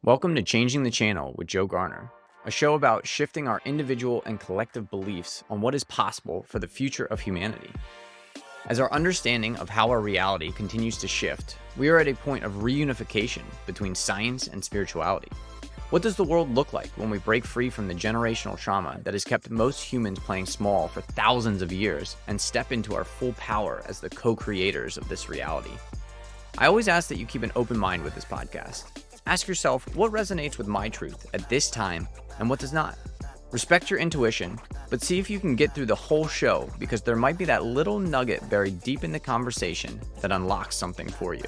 Welcome to Changing the Channel with Joe Garner, a show about shifting our individual and collective beliefs on what is possible for the future of humanity. As our understanding of how our reality continues to shift, we are at a point of reunification between science and spirituality. What does the world look like when we break free from the generational trauma that has kept most humans playing small for thousands of years and step into our full power as the co-creators of this reality? I always ask that you keep an open mind with this podcast. Ask yourself what resonates with my truth at this time and what does not. Respect your intuition, but see if you can get through the whole show because there might be that little nugget buried deep in the conversation that unlocks something for you.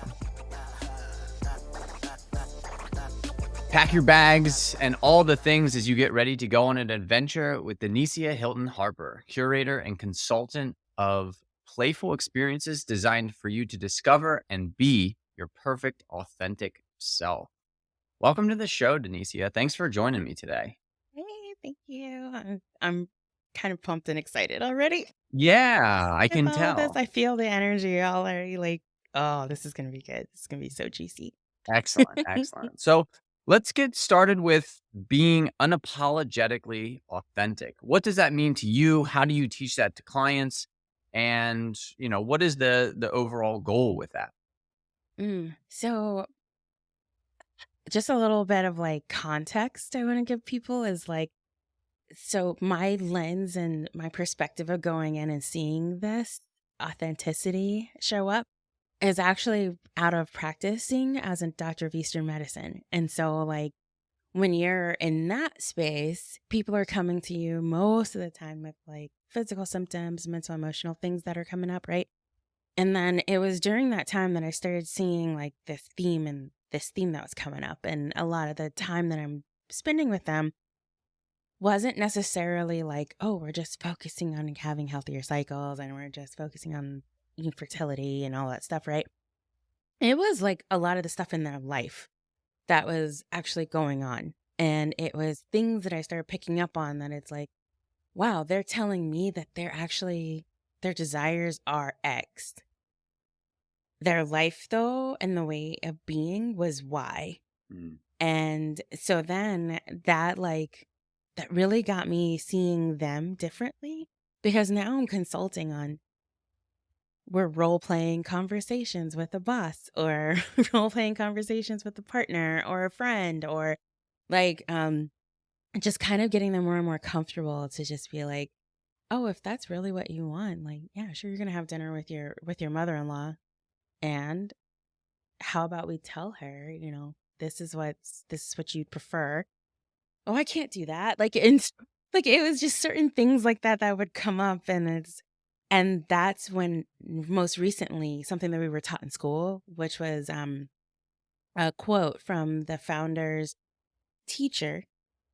Pack your bags and all the things as you get ready to go on an adventure with Denicia Hilton Harper, curator and consultant of playful experiences designed for you to discover and be your perfect, authentic self. Welcome to the show, Denicia. Thanks for joining me today. Hey, thank you. I'm kind of pumped and excited already Yeah, I with can all of this. tell. I feel the energy already. Oh, this is gonna be good. This is gonna be so juicy. Excellent, excellent. So let's get started with being unapologetically authentic. What does that mean to you? How do you teach that to clients? And, what is the overall goal with that? So just a little bit of context I want to give people is so my lens and my perspective of going in and seeing this authenticity show up is actually out of practicing as a doctor of Eastern medicine. And so when you're in that space, people are coming to you most of the time with physical symptoms, mental, emotional things that are coming up, right? And then it was during that time that I started seeing this theme that was coming up. And a lot of the time that I'm spending with them wasn't necessarily oh, we're just focusing on having healthier cycles and we're just focusing on fertility and all that stuff, right? It was a lot of the stuff in their life that was actually going on. And it was things that I started picking up on that it's wow, they're telling me that their desires are X. Their life, though, and the way of being was Y. Mm. And so then that really got me seeing them differently because now I'm consulting on we're role playing conversations with a boss or role playing conversations with a partner or a friend or like just kind of getting them more and more comfortable to just be oh, if that's really what you want, yeah, sure, you're gonna have dinner with your mother-in-law, and how about we tell her, this is what you'd prefer. Oh, I can't do that. It was just certain things like that that would come up, and that's when most recently something that we were taught in school, which was a quote from the founder's teacher,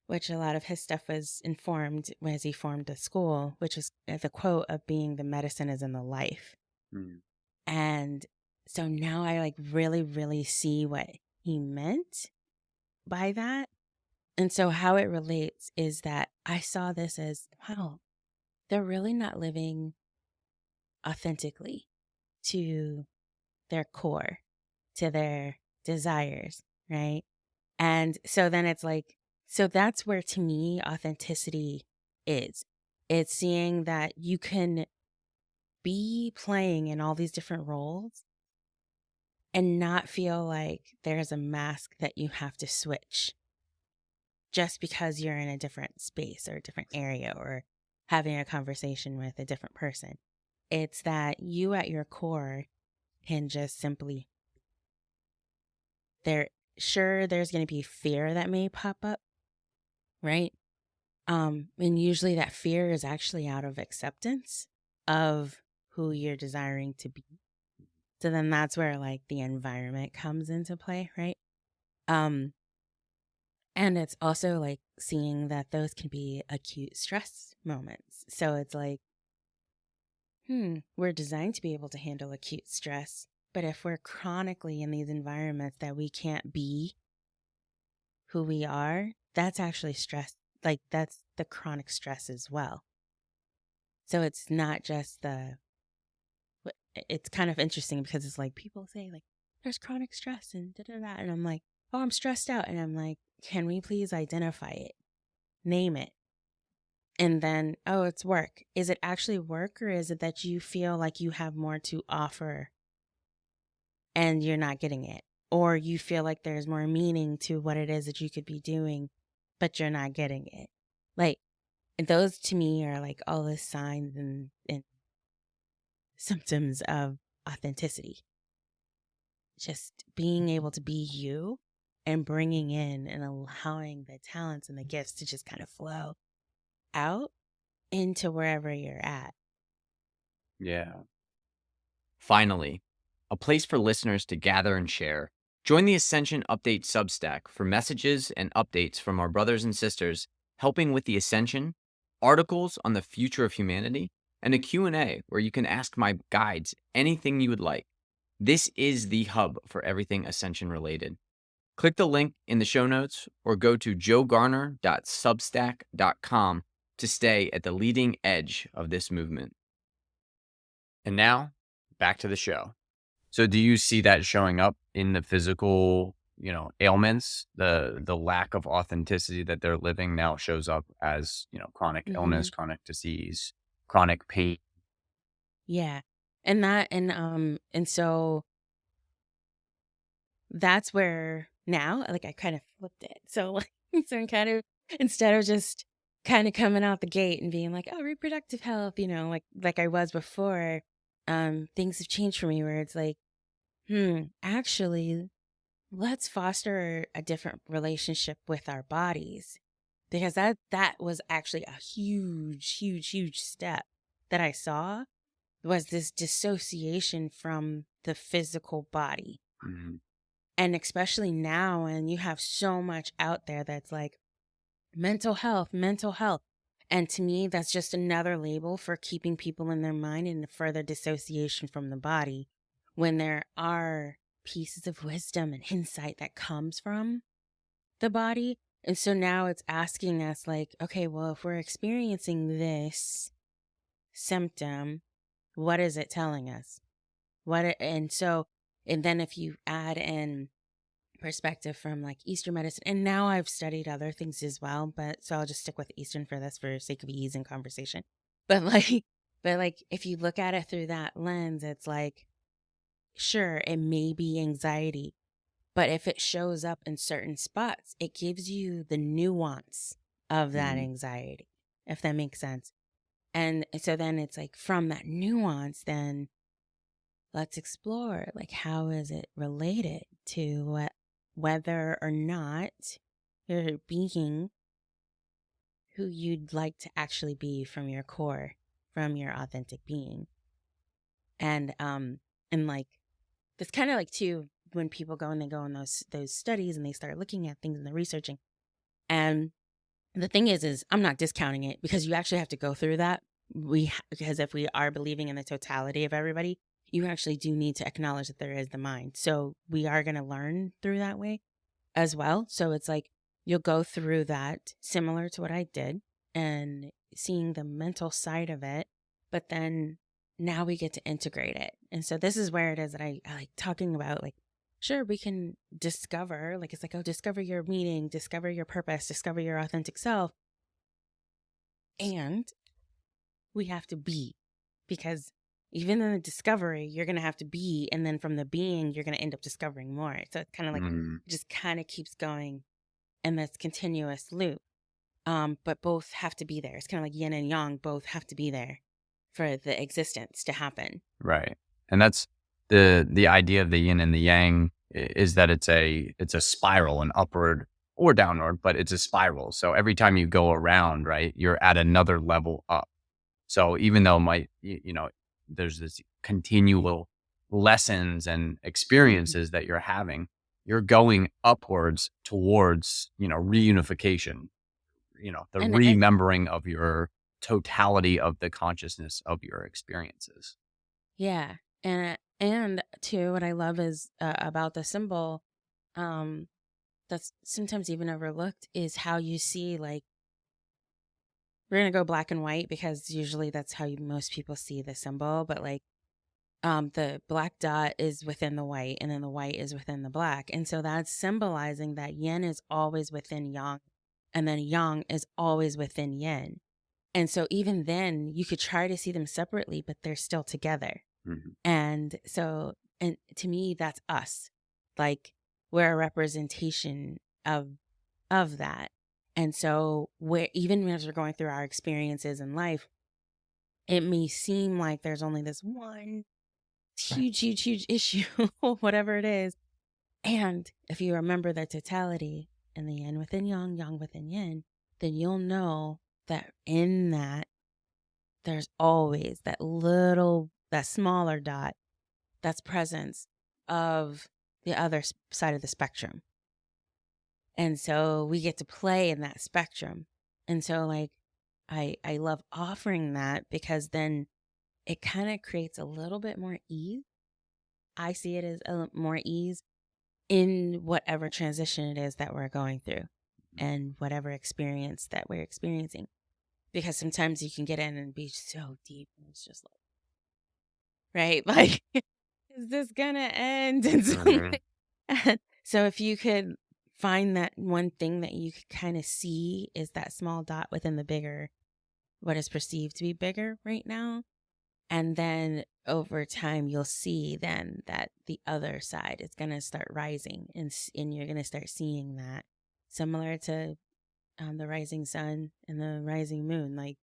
which a lot of his stuff was informed as he formed the school, which was the quote of being the medicine is in the life. Mm. And so now I really, really see what he meant by that. And so how it relates is that I saw this as, wow, they're really not living authentically to their core, to their desires, right? And so then it's so that's where to me authenticity is. It's seeing that you can be playing in all these different roles and not feel like there's a mask that you have to switch just because you're in a different space or a different area or having a conversation with a different person. It's that you at your core can just simply there's going to be fear that may pop up, right? And usually that fear is actually out of acceptance of who you're desiring to be. So then that's where the environment comes into play, right? Um and it's also seeing that those can be acute stress moments. So it's we're designed to be able to handle acute stress, but if we're chronically in these environments that we can't be who we are, that's actually stress. That's the chronic stress as well. So it's not just it's kind of interesting because it's people say there's chronic stress and da da da. And I'm oh, I'm stressed out. And I'm like, can we please identify it? Name it. And then, oh, it's work. Is it actually work, or is it that you feel like you have more to offer and you're not getting it? Or you feel like there's more meaning to what it is that you could be doing, but you're not getting it. Like, those to me are like all the signs and symptoms of authenticity. Just being able to be you and bringing in and allowing the talents and the gifts to just kind of flow out into wherever you're at. Yeah. Finally, a place for listeners to gather and share. Join the Ascension Update Substack for messages and updates from our brothers and sisters helping with the Ascension, articles on the future of humanity, and a Q&A where you can ask my guides anything you would like. This is the hub for everything Ascension related. Click the link in the show notes or go to joegarner.substack.com to stay at the leading edge of this movement. And now, back to the show. So do you see that showing up in the physical, ailments? The lack of authenticity that they're living now shows up as, chronic illness, chronic disease, chronic pain. Yeah. And so that's where now, like, I kind of flipped it. So like, so I'm kind of, instead of just kind of coming out the gate and being like, oh, reproductive health, like I was before, things have changed for me where it's like, actually, let's foster a different relationship with our bodies, because that was actually a huge step that I saw, was this dissociation from the physical body. Mhm. And especially now, and you have so much out there that's like mental health, mental health. And to me, that's just another label for keeping people in their mind and further dissociation from the body, when there are pieces of wisdom and insight that comes from the body. And so now it's asking us, like, okay, well, if we're experiencing this symptom, what is it telling us? And then if you add in perspective from like Eastern medicine, and now I've studied other things as well, but so I'll just stick with Eastern for this for sake of ease and conversation. But like, if you look at it through that lens, it's like, sure, it may be anxiety, but if it shows up in certain spots, it gives you the nuance of that Mhm. anxiety, if that makes sense. And so then it's like, from that nuance, then let's explore, like, how is it related to whether or not you're being who you'd like to actually be from your core, from your authentic being. And like, that's kind of like too, when people go and they go on those studies and they start looking at things and they're researching. And the thing is I'm not discounting it, because you actually have to go through that. Because if we are believing in the totality of everybody, you actually do need to acknowledge that there is the mind. So we are going to learn through that way as well. So it's like, you'll go through that similar to what I did, and seeing the mental side of it, but then now we get to integrate it. And so this is where it is that I like talking about, like, sure, we can discover, like, it's like, oh, discover your meaning, discover your purpose, discover your authentic self. And we have to be, because even in the discovery, you're going to have to be. And then from the being, you're going to end up discovering more. So it's kind of like, just kind of keeps going in this continuous loop. But both have to be there. It's kind of like yin and yang, both have to be there for the existence to happen. Right. And that's the idea of the yin and the yang, is that it's a spiral, an upward or downward, but it's a spiral. So every time you go around, right, you're at another level up. So even though there's this continual lessons and experiences that you're having, you're going upwards towards, reunification, the And remembering of your totality of the consciousness of your experiences. yeah. And too, what I love is about the symbol, um, that's sometimes even overlooked, is how you see, like, we're going to go black and white because usually that's how most people see the symbol. But like, the black dot is within the white, and then the white is within the black. And so that's symbolizing that yin is always within yang, and then yang is always within yin. And so even then, you could try to see them separately, but they're still together. Mhm. And so, and to me, that's us. Like, we're a representation of that. And so, where even as we're going through our experiences in life, it may seem like there's only this one huge issue, whatever it is. And if you remember the totality and the yin within yang, yang within yin, then you'll know that in that, there's always that smaller dot that's presence of the other side of the spectrum. And so we get to play in that spectrum. And so, like, I love offering that because then it kind of creates a little bit more ease. I see it as more ease in whatever transition it is that we're going through and whatever experience that we're experiencing. Because sometimes you can get in and be so deep and it's just like, right? Like, is this gonna end? And so, Mhm. so if you could find that one thing that you could kind of see is that small dot within the bigger, what is perceived to be bigger right now. And then over time, you'll see then that the other side is going to start rising, and you're going to start seeing that similar to the rising sun and the rising moon. Like,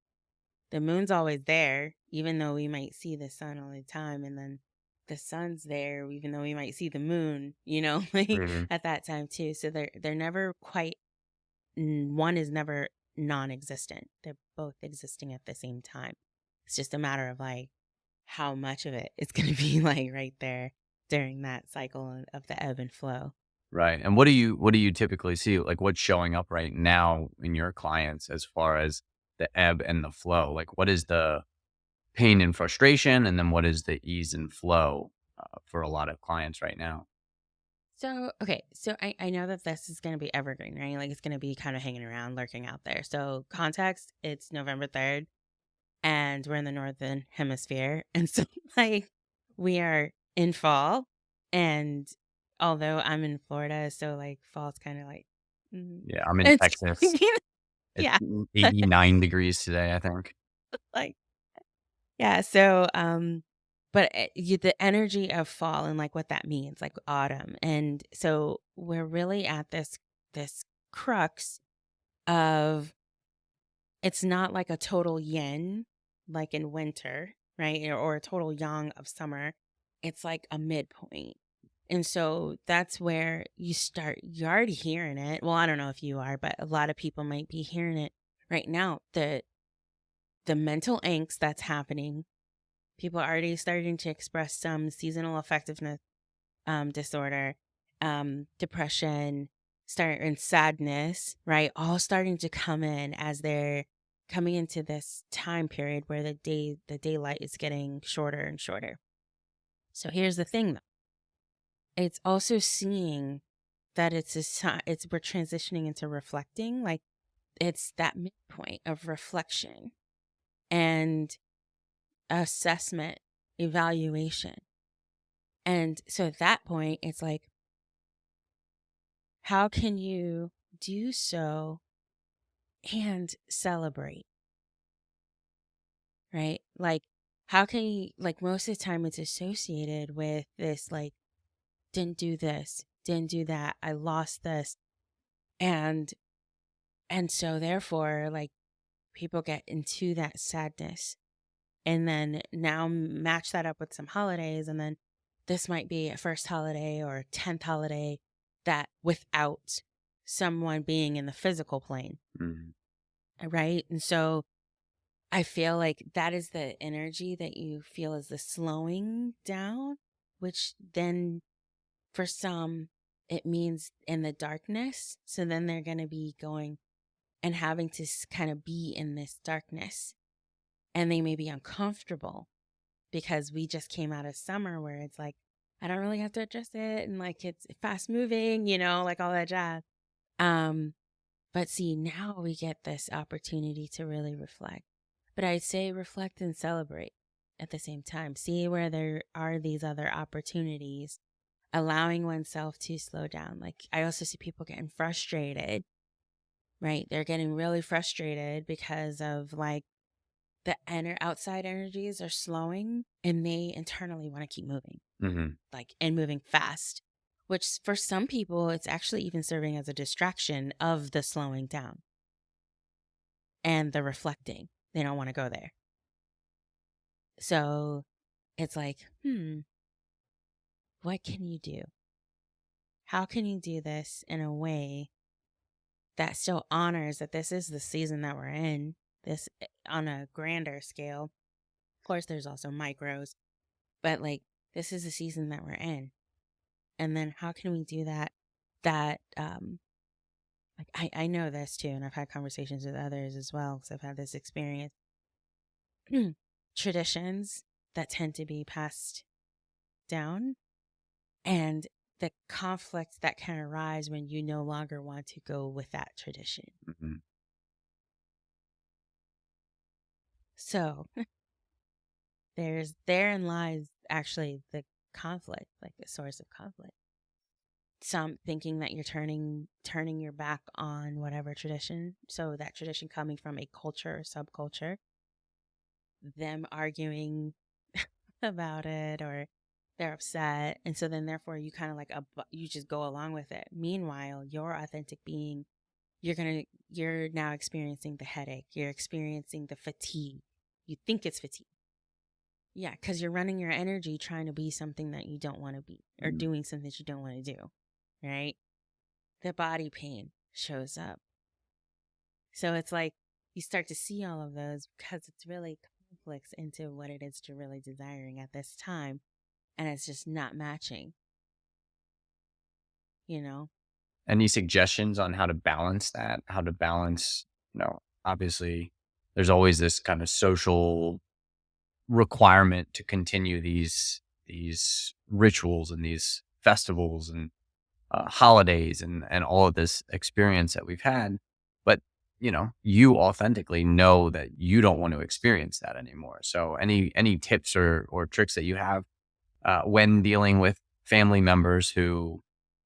the moon's always there, even though we might see the sun all the time. And then the sun's there, even though we might see the moon, like Mhm. at that time too. So they're never quite, one is never non-existent. They're both existing at the same time. It's just a matter of like how much of it it's going to be like right there during that cycle of the ebb and flow. Right. And what do you typically see? Like, what's showing up right now in your clients as far as the ebb and the flow? Like, what is the pain and frustration, and then what is the ease and flow for a lot of clients right now? So, okay. So I know that this is going to be evergreen, right? Like, it's going to be kind of hanging around, lurking out there. So context, it's November 3rd and we're in the Northern Hemisphere. And so, like, we are in fall. And although I'm in Florida, so like fall's kind of like, mm, Yeah, I'm in it's, Texas. It's yeah, 89 degrees today, I think. like, yeah. So, but the energy of fall and like what that means, like autumn. And so we're really at this crux of, it's not like a total yin, like in winter, right? Or a total yang of summer. It's like a midpoint. And so that's where you're already hearing it. Well, I don't know if you are, but a lot of people might be hearing it right now. The mental angst that's happening, people are already starting to express some seasonal affectiveness disorder, depression, and sadness, right? All starting to come in as they're coming into this time period where the daylight is getting shorter and shorter. So here's the thing, though. It's also seeing that we're transitioning into reflecting, like it's that midpoint of reflection and assessment, evaluation. And so at that point, it's like, how can you do so and celebrate, right? Like, how can you, like, most of the time it's associated with this, like, didn't do this, didn't do that, I lost this. And, and so therefore, like, people get into that sadness and then now match that up with some holidays. And then this might be a first holiday or a 10th holiday that without someone being in the physical plane. Mhm. Right. And so I feel like that is the energy that you feel is the slowing down, which then for some, it means in the darkness. So then they're going to be going and having to kind of be in this darkness, and they may be uncomfortable because we just came out of summer where it's like, I don't really have to address it. And like, it's fast moving, like all that jazz. Um, but see, now we get this opportunity to really reflect. But I'd say reflect and celebrate. at the same time. See where there are these other opportunities, allowing oneself to slow down. Like, I also see people getting frustrated, right? They're getting really frustrated because of like the outside energies are slowing and they internally want to keep moving, like, and moving fast, which for some people, it's actually even serving as a distraction of the slowing down and the reflecting. They don't want to go there. So it's like, what can you do? How can you do this in a way that still honors that this is the season that we're in, this on a grander scale? Of course, there's also micros, but like, this is the season that we're in. And then how can we do that? Like, I know this too, and I've had conversations with others as well, because I've had this experience. Traditions that tend to be passed down, and the conflict that can arise when you no longer want to go with that tradition. So therein lies actually the conflict, like the source of conflict. Some thinking that you're turning your back on whatever tradition. So that tradition coming from a culture or subculture, them arguing about it, or they're upset. And so then therefore you kind of like, you just go along with it. Meanwhile, your authentic being, you're now experiencing the headache. You're experiencing the fatigue. You think it's fatigue. Yeah, because you're running your energy trying to be something that you don't want to be, or doing something that you don't want to do, right? The body pain shows up. So it's like you start to see all of those because it's really conflicts into what it is you're really desiring at this time. And it's just not matching, you know? Any suggestions on how to balance that? How to balance, obviously there's always this kind of social requirement to continue these rituals and these festivals and holidays and all of this experience that we've had. But, you authentically know that you don't want to experience that anymore. So any tips or tricks that you have when dealing with family members who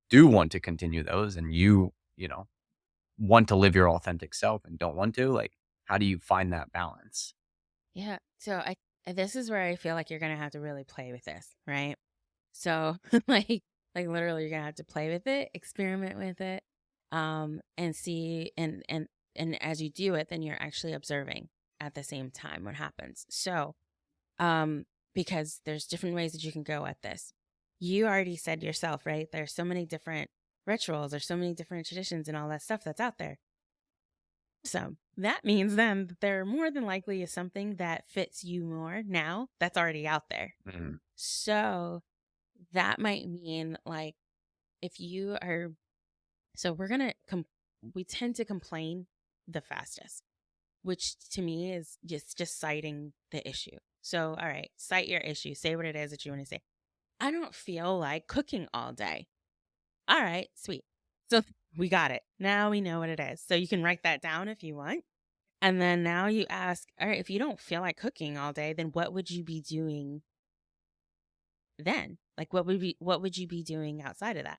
do want to continue those, and you want to live your authentic self and don't want to, like, how do you find that balance? Yeah. So this is where I feel like you're going to have to really play with this, right? So like literally you're going to have to play with it, experiment with it, and see, and as you do it, then you're actually observing at the same time what happens. So, because there's different ways that you can go at this. You already said yourself, right? There's so many different rituals, there's so many different traditions and all that stuff that's out there. So that means then that there more than likely is something that fits you more now that's already out there. So that might mean, like, if you are, so we tend to complain the fastest, which to me is just citing the issue. So, all right, cite your issue. Say what it is that you want to say. I don't feel like cooking all day. All right, sweet. So we got it. Now we know what it is. So you can write that down if you want. And then now you ask, all right, if you don't feel like cooking all day, then what would you be doing then? Like, what would you be doing outside of that?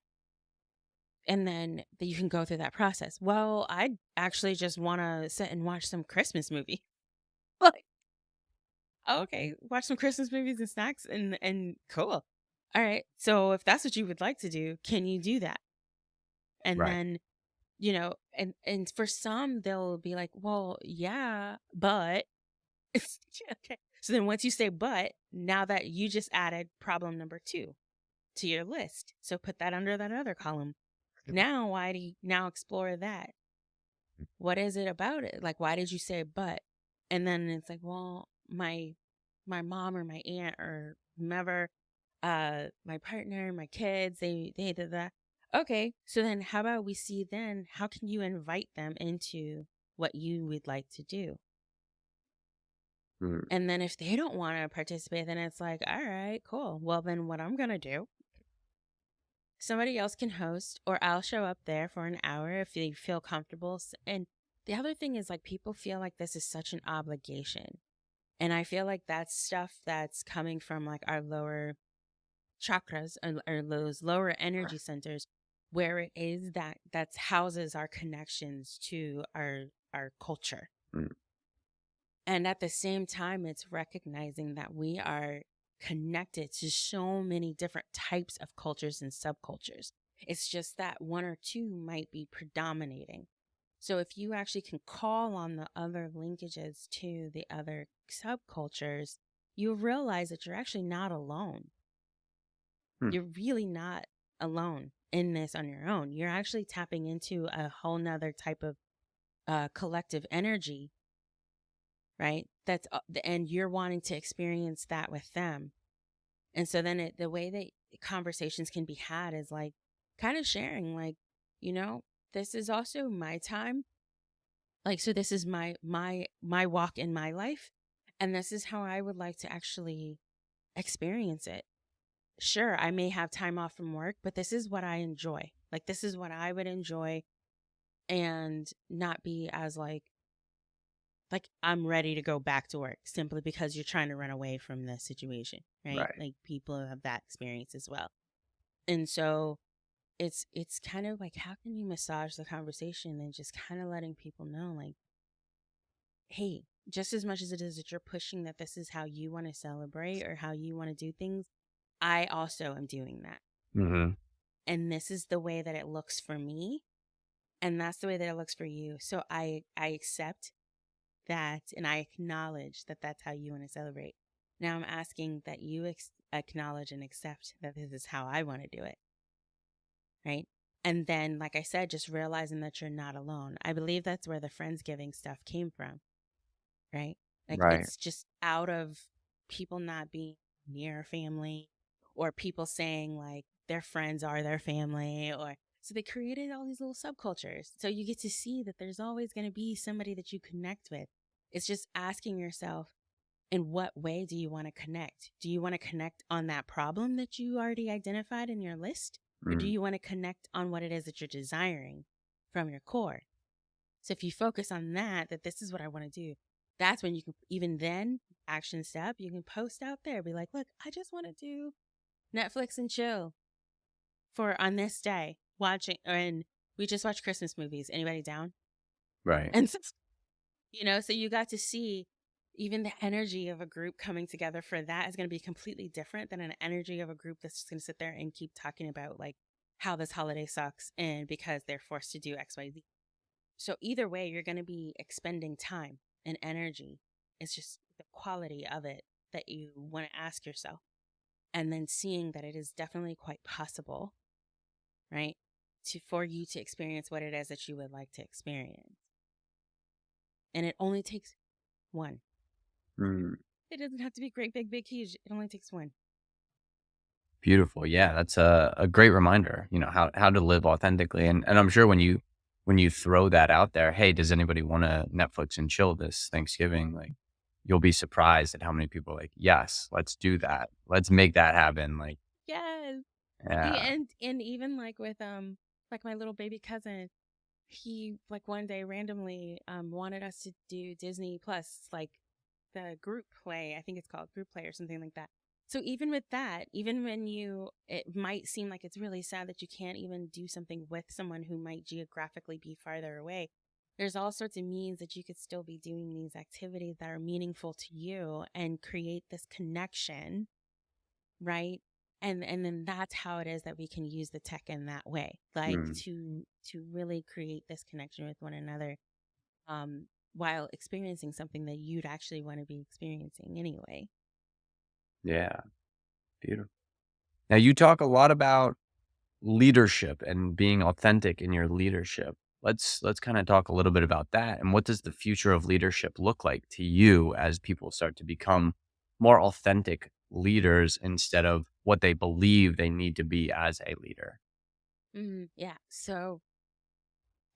And then you can go through that process. Well, I actually just want to sit and watch some Christmas movie. Like, okay, watch some Christmas movies and snacks and cool. All right. So if that's what you would like to do, can you do that? And Right. then, and for some, they'll be like, well, yeah, but okay. So then once you say but, now that you just added problem number 2 to your list. So put that under that other column. Now, why do you now explore that? What is it about it? Like, why did you say but? And then it's like, well, my mom or my aunt or whomever, my partner, my kids, they did that. Okay, so then how about we see then how can you invite them into what you would like to do? And then if they don't want to participate, then it's like, all right, cool. Well, then what I'm going to do, somebody else can host, or I'll show up there for an hour if they feel comfortable. And the other thing is, like, people feel like this is such an obligation. And I feel like that's stuff that's coming from like our lower chakras or those lower energy centers, where it is that's houses our connections to our culture. Mm. And at the same time, it's recognizing that we are connected to so many different types of cultures and subcultures. It's just that one or two might be predominating. So if you actually can call on the other linkages to the other subcultures, you realize that you're actually not alone. Hmm. You're really not alone in this on your own. You're actually tapping into a whole nother type of collective energy, right? And you're wanting to experience that with them. And so then the way that conversations can be had is like kind of sharing, like, you know, this is also my time. Like, so this is my walk in my life. And this is how I would like to actually experience it. Sure, I may have time off from work, but this is what I enjoy. Like, this is what I would enjoy, and not be as like I'm ready to go back to work simply because you're trying to run away from the situation, right? Right. Like people have that experience as well. And so it's kind of like, how can you massage the conversation and just kind of letting people know, like, hey, just as much as it is that you're pushing that this is how you want to celebrate or how you want to do things, I also am doing that. Mm-hmm. And this is the way that it looks for me, and that's the way that it looks for you. So I accept that, and I acknowledge that that's how you want to celebrate. Now I'm asking that you acknowledge and accept that this is how I want to do it, right? And then, like I said, just realizing that you're not alone. I believe that's where the Friendsgiving stuff came from, right? Like Right. it's just out of people not being near family, or people saying like their friends are their family, or so they created all these little subcultures. So you get to see that there's always going to be somebody that you connect with. It's just asking yourself, in what way do you want to connect? Do you want to connect on that problem that you already identified in your list? Or do Mm. you want to connect on what it is that you're desiring from your core? So if you focus on that this is what I want to do, that's when you can, even then, action step, you can post out there, be like, look, I just want to do Netflix and chill for on this day, watching, and we just watched Christmas movies. Anybody down? Right. And so, so you got to see even the energy of a group coming together for that is going to be completely different than an energy of a group that's just going to sit there and keep talking about like how this holiday sucks and because they're forced to do XYZ. So either way, you're going to be expending time and energy. It's just the quality of it that you want to ask yourself. And then seeing that it is definitely quite possible, right? For you to experience what it is that you would like to experience. And it only takes one. Mm. It doesn't have to be great, big, huge. It only takes one. Beautiful. Yeah, that's a great reminder, how to live authentically. And I'm sure when you throw that out there, hey, does anybody want to Netflix and chill this Thanksgiving? Like you'll be surprised at how many people are like, yes, let's do that. Let's make that happen. Like, Yes. yeah. And even like with like my little baby cousin, he like one day randomly wanted us to do Disney Plus, like the group play. I think it's called group play or something like that. So even with that, even when it might seem like it's really sad that you can't even do something with someone who might geographically be farther away, there's all sorts of means that you could still be doing these activities that are meaningful to you and create this connection, right? And then that's how it is that we can use the tech in that way, like Mm. to really create this connection with one another, while experiencing something that you'd actually want to be experiencing anyway. Yeah. Beautiful. Now you talk a lot about leadership and being authentic in your leadership. Let's kind of talk a little bit about that. And what does the future of leadership look like to you as people start to become more authentic leaders instead of what they believe they need to be as a leader? Yeah. So,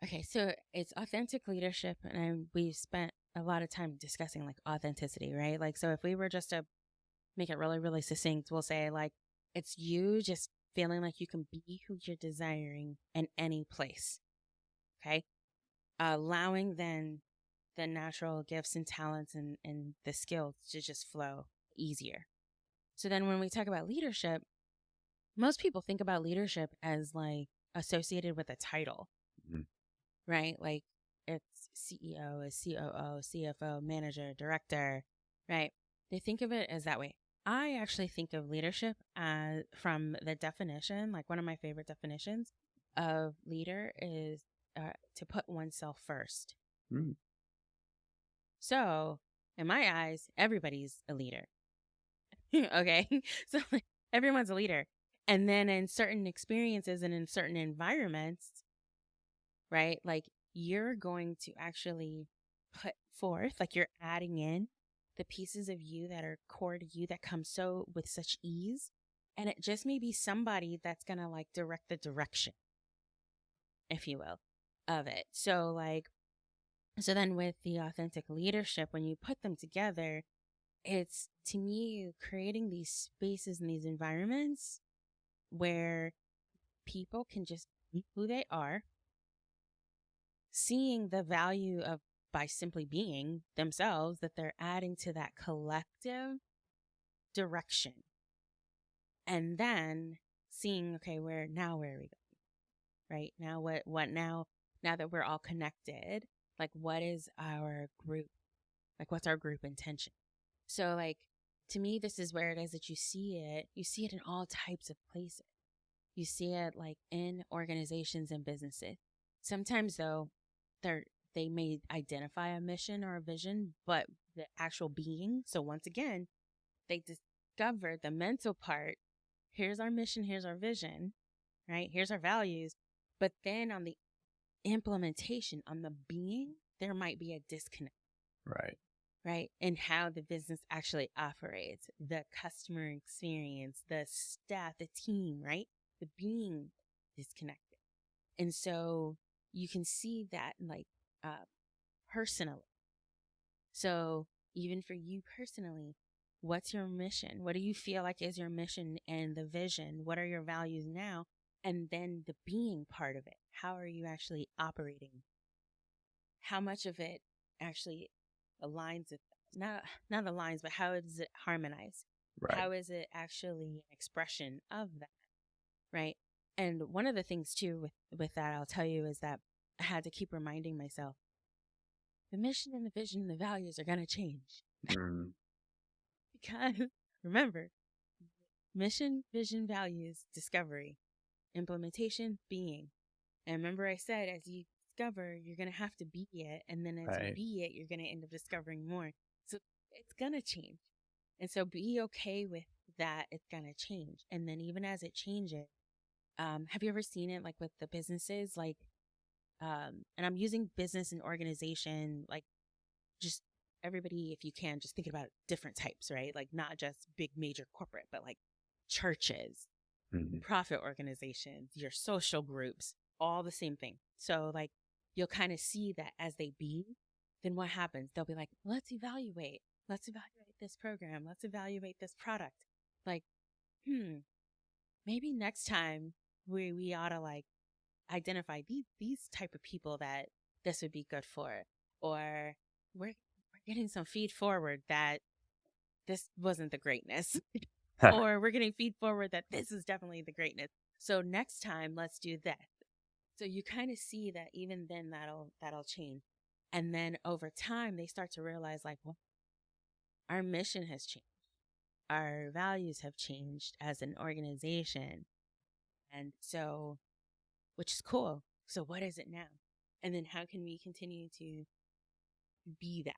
okay. So it's authentic leadership. And we've spent a lot of time discussing like authenticity, right? Like, so if we were just to make it really, really succinct, we'll say like, it's you just feeling like you can be who you're desiring in any place. Okay. Allowing then the natural gifts and talents and the skills to just flow easier. So then when we talk about leadership, most people think about leadership as like associated with a title, right? Like it's CEO, a COO, CFO, manager, director, right? They think of it as that way. I actually think of leadership as, from the definition, like one of my favorite definitions of leader is to put oneself first. So in my eyes, everybody's a leader. Okay. So like, everyone's a leader. And then in certain experiences and in certain environments, right? Like you're going to actually put forth, like you're adding in the pieces of you that are core to you that come so with such ease. And it just may be somebody that's going to like direct the direction, if you will, of it. So like, so then with the authentic leadership, when you put them together, it's to me creating these spaces and these environments where people can just be who they are, seeing the value of by simply being themselves, that they're adding to that collective direction. And then seeing, okay, where are we going? Right? Now what now that we're all connected, like what is our group? Like what's our group intention? So like to me, this is where it is that you see it in all types of places. You see it like in organizations and businesses. Sometimes though, they may identify a mission or a vision, but the actual being. So once again, they discover the mental part. Here's our mission. Here's our vision, right? Here's our values. But then on the implementation, on the being, there might be a disconnect. Right. And how the business actually operates, the customer experience, the staff, the team, right? The being disconnected. And so you can see that like personally. So even for you personally, what's your mission? What do you feel like is your mission and the vision? What are your values now? And then the being part of it. How are you actually operating? How much of it actually aligns with not aligns, but how does it harmonize? Right. How is it actually an expression of that? Right. And one of the things too with that I'll tell you is that I had to keep reminding myself the mission and the vision and the values are going to change. Because remember, mission, vision, values, discovery, implementation, being. And remember I said, as you discover, you're going to have to be it. And then as you be it, you're going to end up discovering more. So it's going to change. And so be okay with that. It's going to change. And then even as it changes, have you ever seen it like with the businesses? Like, and I'm using business and organization, like just everybody, if you can, just think about different types, right? Like not just big major corporate, but like churches, profit organizations, your social groups, all the same thing. So like you'll kind of see that as they be, then what happens? They'll be like, let's evaluate this program. Let's evaluate this product. Like, maybe next time we ought to like identify these type of people that this would be good for, or we're getting some feed forward that this wasn't the greatness, or we're getting feed forward that this is definitely the greatness. So next time, let's do this. So you kind of see that even then that'll change. And then over time, they start to realize like, well, our mission has changed. Our values have changed as an organization. And so, which is cool. So what is it now? And then how can we continue to be that?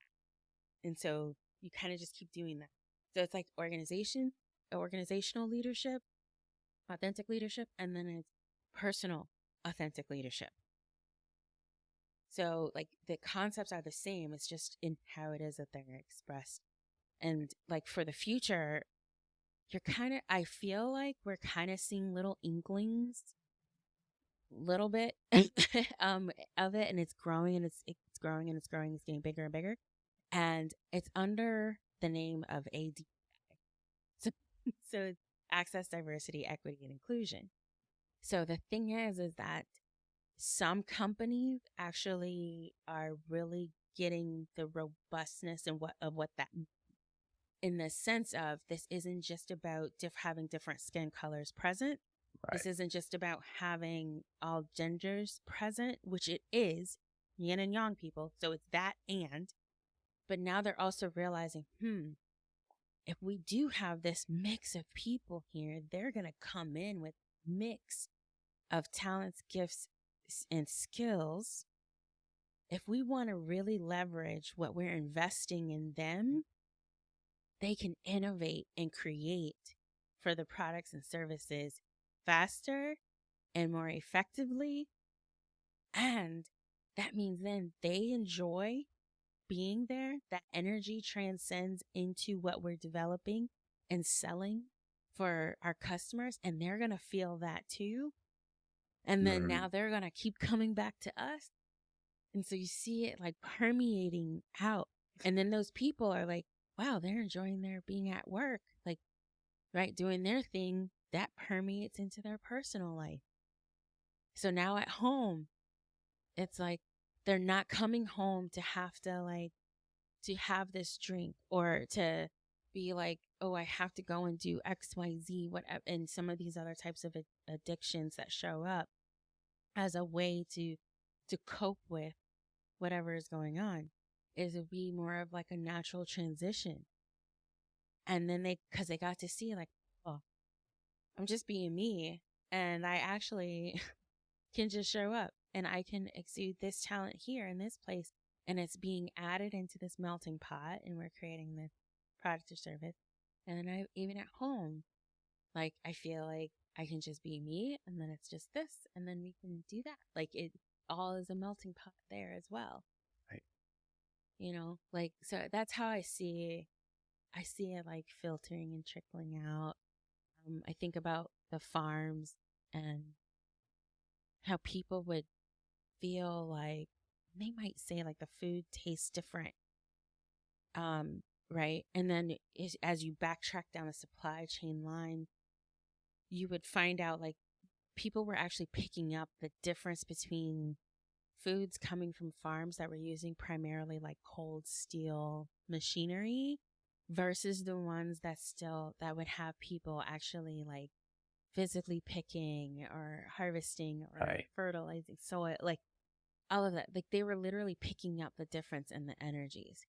And so you kind of just keep doing that. So it's like organizational leadership, authentic leadership, and then it's personal, authentic leadership. So like the concepts are the same. It's just in how it is that they're expressed. And like for the future, I feel like we're kind of seeing little inklings, little bit of it, and it's growing and it's growing and it's growing. It's getting bigger and bigger. And it's under the name of ADEI. So it's access, diversity, equity, and inclusion. So the thing is that some companies actually are really getting the robustness and what that, in the sense of, this isn't just about having different skin colors present. Right. This isn't just about having all genders present, which it is, yin and yang people. So it's that, but now they're also realizing, if we do have this mix of people here, they're going to come in with mix of talents, gifts, and skills. If we want to really leverage what we're investing in them, they can innovate and create for the products and services faster and more effectively. And that means then they enjoy being there. That energy transcends into what we're developing and selling for our customers, and they're going to feel that too. And then now they're going to keep coming back to us. And so you see it like permeating out. And then those people are like, wow, they're enjoying their being at work, like, right, doing their thing. That permeates into their personal life. So now at home, it's like they're not coming home to have to have this drink, or to be like, oh, I have to go and do XYZ, whatever, and some of these other types of addictions that show up as a way to cope with whatever is going on. Is it be more of like a natural transition. And then because they got to see, like, oh, I'm just being me, and I actually can just show up, and I can exude this talent here in this place, and it's being added into this melting pot, and we're creating this product or service. And then even at home, like, I feel like I can just be me, and then it's just this, and then we can do that. Like, it all is a melting pot there as well. Right. Like, so that's how I see it, like, filtering and trickling out. I think about the farms and how people would feel like, they might say, like, the food tastes different. Right. And then as you backtrack down the supply chain line, you would find out, like, people were actually picking up the difference between foods coming from farms that were using primarily like cold steel machinery versus the ones that would have people actually like physically picking or harvesting or Right. fertilizing soil, like all of that. Like, they were literally picking up the difference in the energies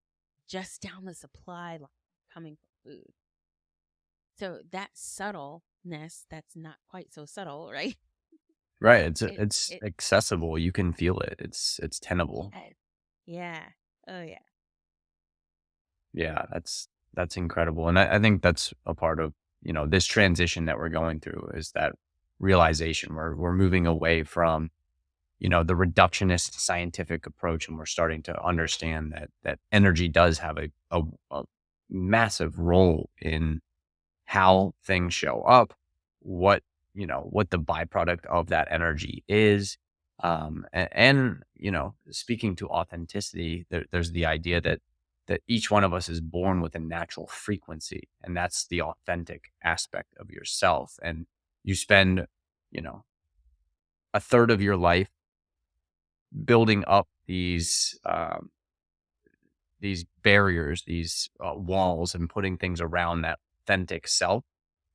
just down the supply line coming from food. So that subtleness, that's not quite so subtle, right? Right. It's It it's it accessible. You can feel it. It's tenable. yeah. Oh yeah. Yeah, that's incredible. And I think that's a part of, this transition that we're going through, is that realization. We're moving away from, the reductionist scientific approach, and we're starting to understand that energy does have a massive role in how things show up, what, what the byproduct of that energy is. And speaking to authenticity, there's the idea that each one of us is born with a natural frequency, and that's the authentic aspect of yourself. And you spend, you know, a third of your life building up these barriers, these walls, and putting things around that authentic self.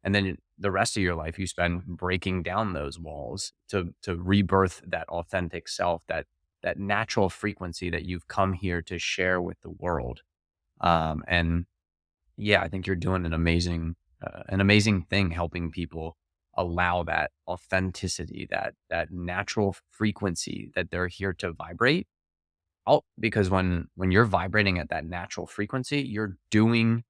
And then the rest of your life, you spend breaking down those walls to rebirth that authentic self, that natural frequency that you've come here to share with the world. And yeah, I think you're doing an amazing thing, helping people allow that authenticity, that natural frequency that they're here to vibrate. Because when you're vibrating at that natural frequency, you're doing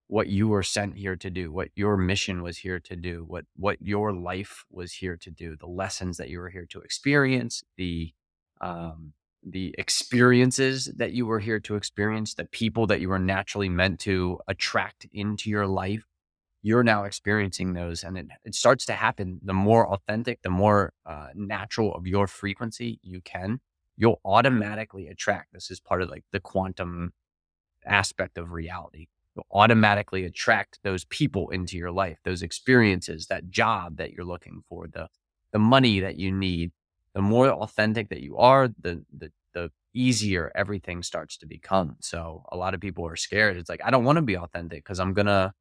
what you were sent here to do, what your mission was here to do, what your life was here to do, the lessons that you were here to experience, the experiences that you were here to experience, the people that you were naturally meant to attract into your life. You're now experiencing those, and it starts to happen. The more authentic, the more natural of your frequency you'll automatically attract. This is part of like the quantum aspect of reality. You'll automatically attract those people into your life, those experiences, that job that you're looking for, the money that you need. the more authentic that you are, the easier everything starts to become. So a lot of people are scared. It's like, I don't want to be authentic because I'm gonna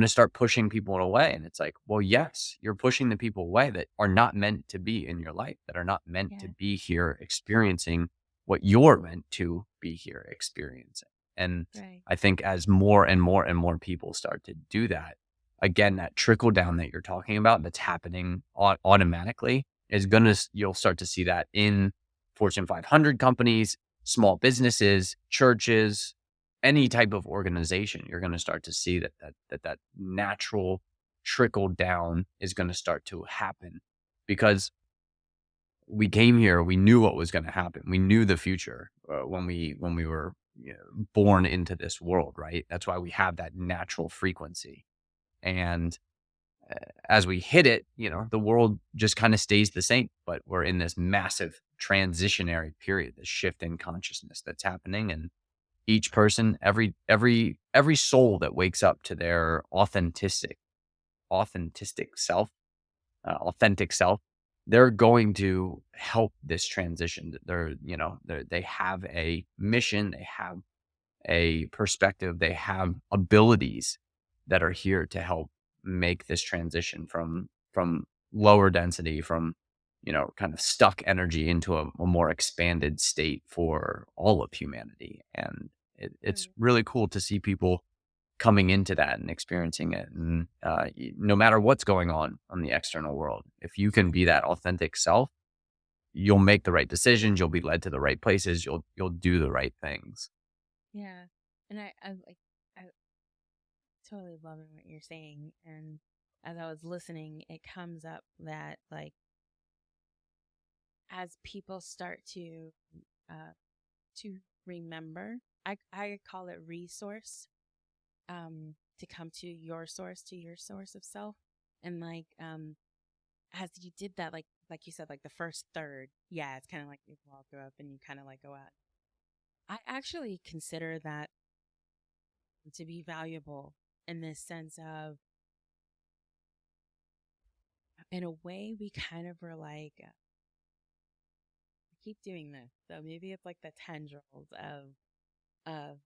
start pushing people away. And it's like, well, yes, you're pushing the people away that are not meant to be in your life, that are not meant to Yeah. be here experiencing what you're meant to be here experiencing. And Right. I think as more and more and more people start to do that, again, that trickle down that you're talking about that's happening automatically is you'll start to see that in Fortune 500 companies, small businesses, churches, any type of organization. You're going to start to see that natural trickle down is going to start to happen because we came here, we knew what was going to happen. We knew the future when we were born into this world, right? That's why we have that natural frequency. And as we hit it, the world just kind of stays the same, but we're in this massive transitionary period, this shift in consciousness that's happening. And each person, every soul that wakes up to their authentic self, authentic self, they're going to help this transition. They have a mission, they have a perspective, they have abilities that are here to help make this transition from lower density, from kind of stuck energy into a more expanded state for all of humanity. And it's Right. really cool to see people coming into that and experiencing it. And no matter what's going on the external world, if you can be that authentic self, you'll make the right decisions, you'll be led to the right places, you'll do the right things. Yeah. And I totally loving what you're saying. And as I was listening, it comes up that like as people start uh to remember, I call it resource, to come to your source of self. And like as you did that, like you said, like the first third, yeah, it's kind of like you walk up and you kind of like go out. I actually consider that to be valuable in this sense of, in a way, we kind of were like, I keep doing this. So maybe it's like the tendrils of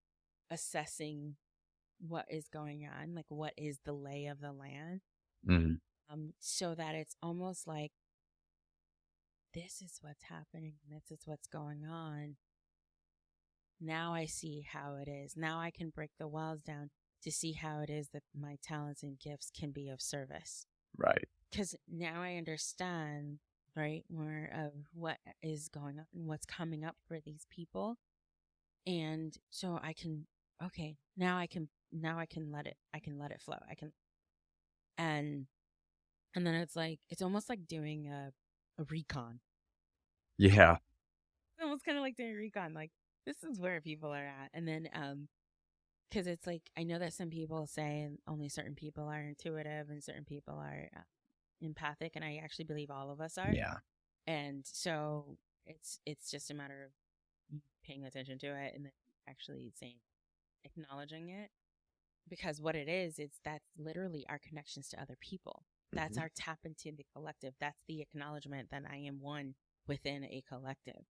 assessing what is going on, like what is the lay of the land, Mhm. so that it's almost like this is what's happening, this is what's going on. Now I see how it is. Now I can break the walls down to see how it is that my talents and gifts can be of service. Right. Because now I understand, right, more of what is going on and what's coming up for these people. And so I can, okay, now I can let it flow. I can, and, and then it's like, it's almost like doing a recon. Yeah. It's almost kind of like doing a recon. Like, this is where people are at. And then, because it's like, I know that some people say only certain people are intuitive and certain people are empathic. And I actually believe all of us are. Yeah. And so it's just a matter of paying attention to it and then actually saying, acknowledging it, because what it is, it's that's literally our connections to other people. That's Mhm. our tap into the collective. That's the acknowledgement that I am one within a collective.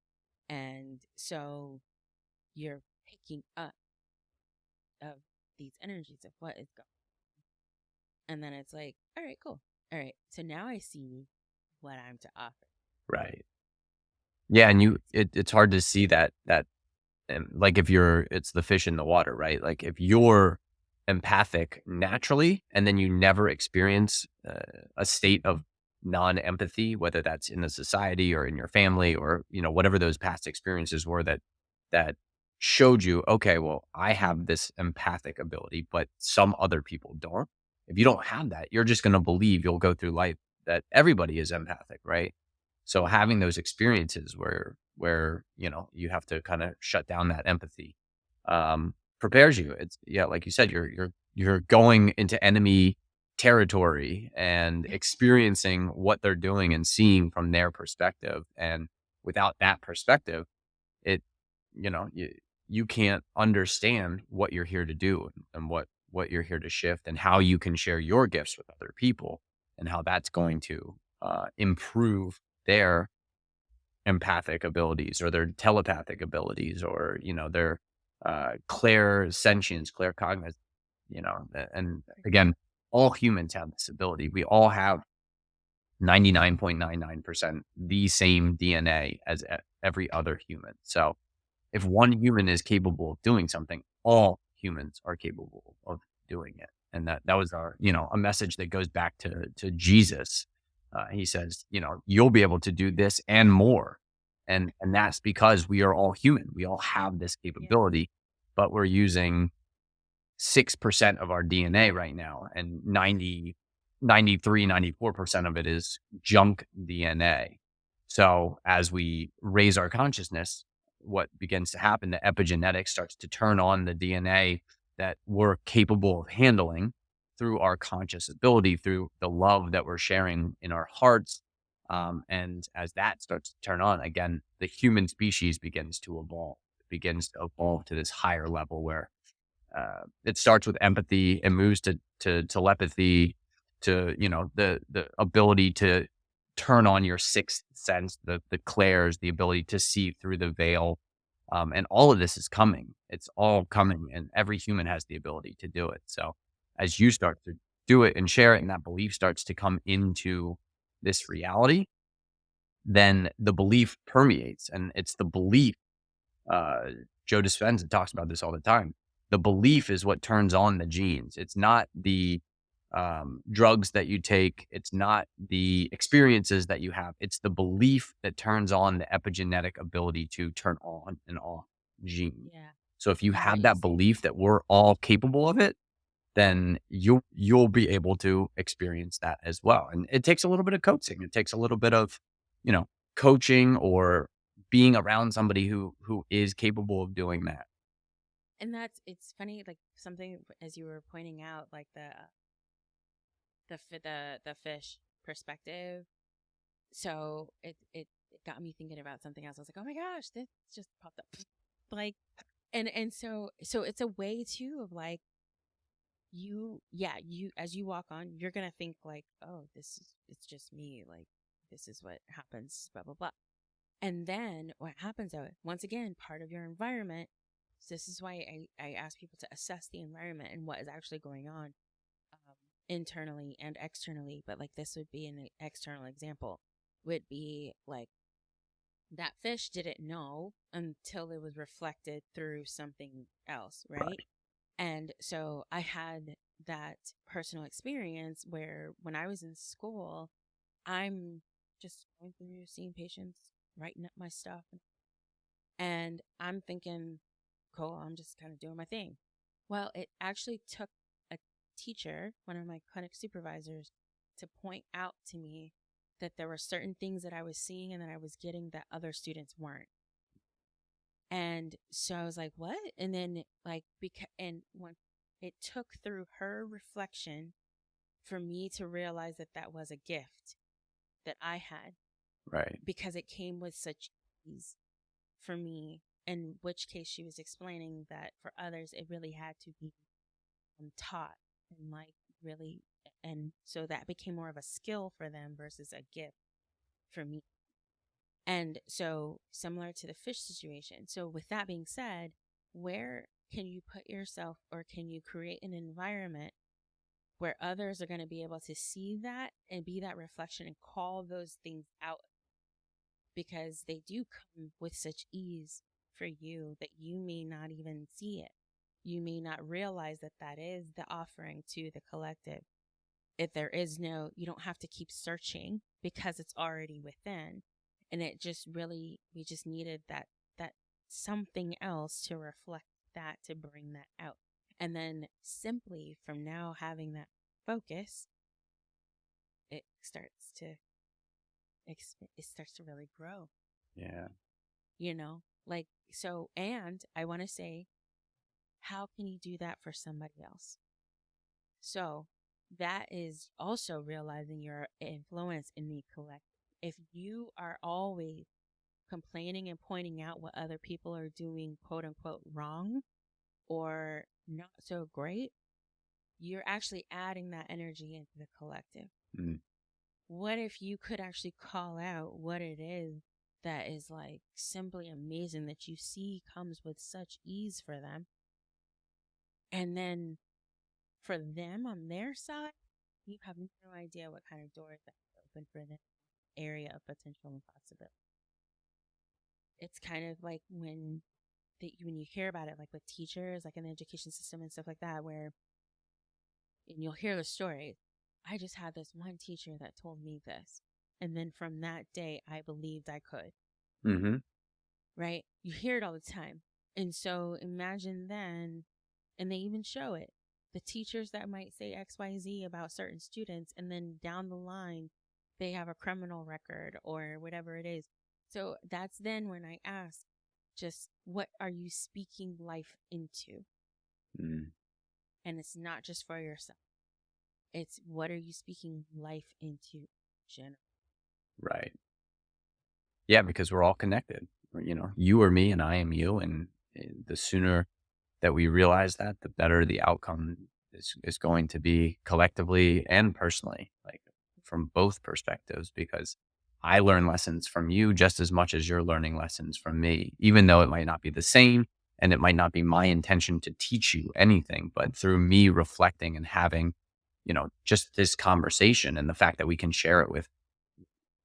And so you're picking up of these energies of what is going, and then it's like, all right, cool, all right, so now I see what I'm to offer. Right. Yeah, and it's hard to see that like if it's the fish in the water, right? Like if you're empathic naturally and then you never experience a state of non-empathy, whether that's in the society or in your family or whatever those past experiences were that showed you, okay, well, I have this empathic ability, but some other people don't. If you don't have that, you're just going to believe you'll go through life that everybody is empathic, right? So having those experiences where you have to kind of shut down that empathy, prepares you. It's yeah, like you said, you're going into enemy territory and Yeah. experiencing what they're doing and seeing from their perspective. And without that perspective, it you can't understand what you're here to do and what you're here to shift and how you can share your gifts with other people and how that's going to improve their empathic abilities or their telepathic abilities or, their clairsentience, claircognizance, and again, all humans have this ability. We all have 99.99% the same DNA as every other human. So if one human is capable of doing something, all humans are capable of doing it. And that was a message that goes back to Jesus. He says, you'll be able to do this and more. And that's because we are all human. We all have this capability, but we're using 6% of our DNA right now, and 94% of it is junk DNA. So as we raise our consciousness, what begins to happen, the epigenetics starts to turn on the DNA that we're capable of handling through our conscious ability, through the love that we're sharing in our hearts. And as that starts to turn on, again, the human species begins to evolve. It begins to evolve to this higher level where it starts with empathy and moves to telepathy, to the ability to turn on your sixth sense, the clairs, the ability to see through the veil, and all of this is coming. It's all coming, and every human has the ability to do it. So as you start to do it and share it, and that belief starts to come into this reality, then the belief permeates, and it's the belief. Uh, Joe Dispenza talks about this all the time. The belief is what turns on the genes. It's not the drugs that you take. It's not the experiences that you have. It's the belief that turns on the epigenetic ability to turn on and off genes. Yeah. So if you And have what you that say. belief that we're all capable of it, then you'll be able to experience that as well. And it takes a little bit of coaching. It takes a little bit of, coaching or being around somebody who is capable of doing that. And it's funny, like something as you were pointing out, like the fish perspective. So it got me thinking about something else. I was like, oh my gosh, this just popped up. Like, and so it's a way too of like, you as you walk on, you're gonna think like, oh, it's just me, like this is what happens, blah blah blah. And then what happens, though, once again, part of your environment. So this is why I ask people to assess the environment and what is actually going on, internally and externally. But like this would be an external example, would be like that fish didn't know until it was reflected through something else, right? And so I had that personal experience where when I was in school, I'm just going through seeing patients, writing up my stuff, and I'm thinking, cool, I'm just kind of doing my thing. Well, it actually took a teacher, one of my clinic supervisors, to point out to me that there were certain things that I was seeing and that I was getting that other students weren't. And so I was like, what? And then like, and when it took through her reflection for me to realize that that was a gift that I had, Right. because it came with such ease for me. In which case she was explaining that for others, it really had to be taught and like really, and so that became more of a skill for them versus a gift for me. And so similar to the fish situation. So with that being said, where can you put yourself, or can you create an environment where others are going to be able to see that and be that reflection and call those things out, because they do come with such ease for you that you may not even see it. You may not realize that that is the offering to the collective. If there is no, you don't have to keep searching because it's already within. And it just really, we just needed that something else to reflect that, to bring that out. And then simply from now having that focus, it starts to it starts to really grow. Yeah. Like, so, and I want to say, how can you do that for somebody else? So that is also realizing your influence in the collective. If you are always complaining and pointing out what other people are doing, quote unquote, wrong or not so great, you're actually adding that energy into the collective. Mm. What if you could actually call out what it is that is like simply amazing that you see comes with such ease for them. And then for them on their side, you have no idea what kind of doors that open for them, area of potential and possibility. It's kind of like when you hear about it, like with teachers, like in the education system and stuff like that, where, and you'll hear the story. I just had this one teacher that told me this. And then from that day, I believed I could. Mm-hmm. Right? You hear it all the time. And so imagine then, and they even show it, the teachers that might say XYZ about certain students, and then down the line, they have a criminal record or whatever it is. So that's then when I ask, just what are you speaking life into? Mm. And it's not just for yourself. It's what are you speaking life into generally? Right. Yeah, because we're all connected. You are me and I am you. And the sooner that we realize that, the better the outcome is going to be collectively and personally, like from both perspectives, because I learn lessons from you just as much as you're learning lessons from me, even though it might not be the same and it might not be my intention to teach you anything, but through me reflecting and having, just this conversation and the fact that we can share it with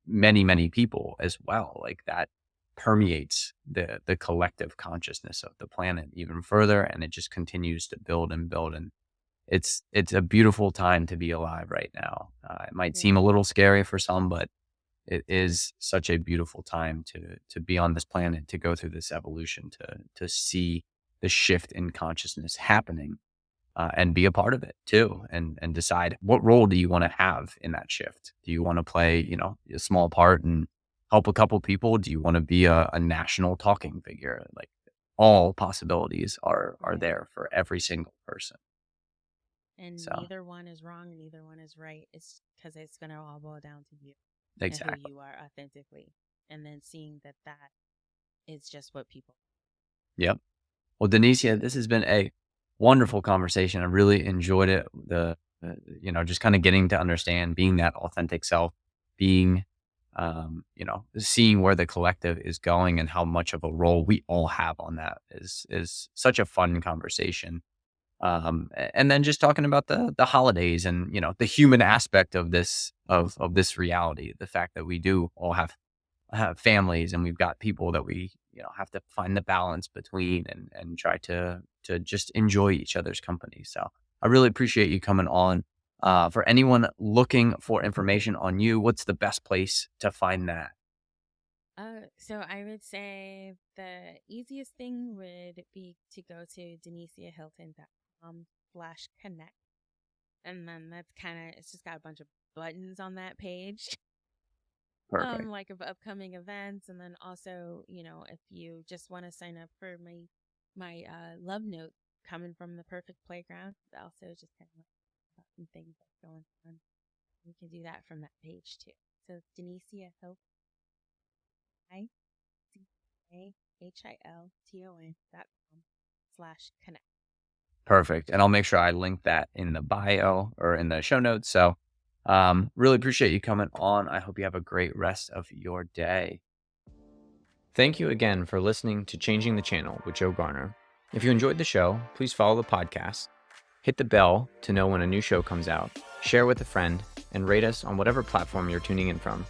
many, many people as well, like that permeates the collective consciousness of the planet even further, and it just continues to build and build. And it's a beautiful time to be alive right now. It might seem a little scary for some, but it is such a beautiful time to be on this planet, to go through this evolution, to see the shift in consciousness happening, and be a part of it too, and decide what role do you want to have in that shift. Do you want to play, a small part and help a couple people? Do you want to be a national talking figure? Like, all possibilities are there for every single person. And So neither one is wrong and neither one is right. It's because it's going to all boil down to you and who exactly. you are authentically. And then seeing that is just what people. Yep. Well, Denicia, this has been a wonderful conversation. I really enjoyed it. Just kind of getting to understand, being that authentic self, being, seeing where the collective is going and how much of a role we all have on that is such a fun conversation. And then just talking about the holidays and, the human aspect of this reality, the fact that we do all have families and we've got people that we have to find the balance between and try to just enjoy each other's company. So I really appreciate you coming on. For anyone looking for information on you, what's the best place to find that? So I would say the easiest thing would be to go to denisiahilton.com/connect. And then it's just got a bunch of buttons on that page. Perfect. Like of upcoming events. And then also, if you just want to sign up for my love note coming from the perfect playground, also just kind of about some things that's going on. You can do that from that page too. So it's denisiahilton.com/connect. Perfect. And I'll make sure I link that in the bio or in the show notes. So really appreciate you coming on. I hope you have a great rest of your day. Thank you again for listening to Changing the Channel with Joe Garner. If you enjoyed the show, please follow the podcast, hit the bell to know when a new show comes out, share with a friend, and rate us on whatever platform you're tuning in from.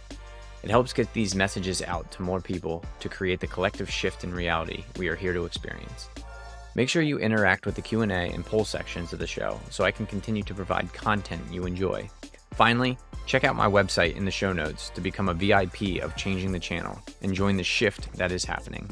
It helps get these messages out to more people to create the collective shift in reality we are here to experience. Make sure you interact with the Q&A and poll sections of the show so I can continue to provide content you enjoy. Finally, check out my website in the show notes to become a VIP of Changing the Channel and join the shift that is happening.